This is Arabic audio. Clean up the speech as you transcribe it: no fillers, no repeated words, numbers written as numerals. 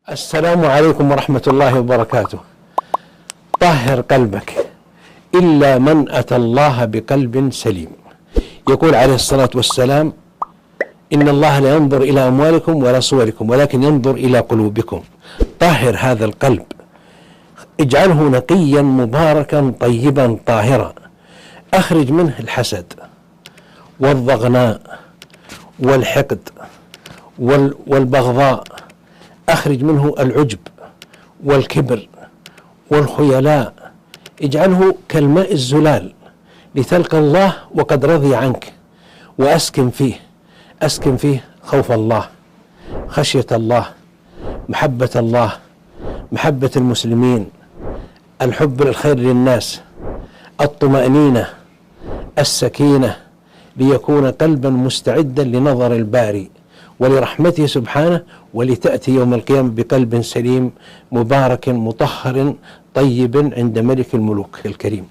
السلام عليكم ورحمة الله وبركاته. طهر قلبك إلا من أتى الله بقلب سليم. يقول عليه الصلاة والسلام: إن الله لا ينظر إلى أموالكم ولا صوركم ولكن ينظر إلى قلوبكم. طهر هذا القلب، اجعله نقيا مباركا طيبا طاهرا. أخرج منه الحسد والضغناء والحقد والبغضاء. أخرج منه العجب والكبر والخيلاء. اجعله كالماء الزلال لتلقى الله وقد رضي عنك، وأسكن فيه خوف الله، خشية الله، محبة الله، محبة المسلمين، الحب للخير للناس، الطمأنينة، السكينة، ليكون قلبا مستعدا لنظر الباري ولرحمته سبحانه، ولتأتي يوم القيامة بقلب سليم مبارك مطهر طيب عند ملك الملوك الكريم.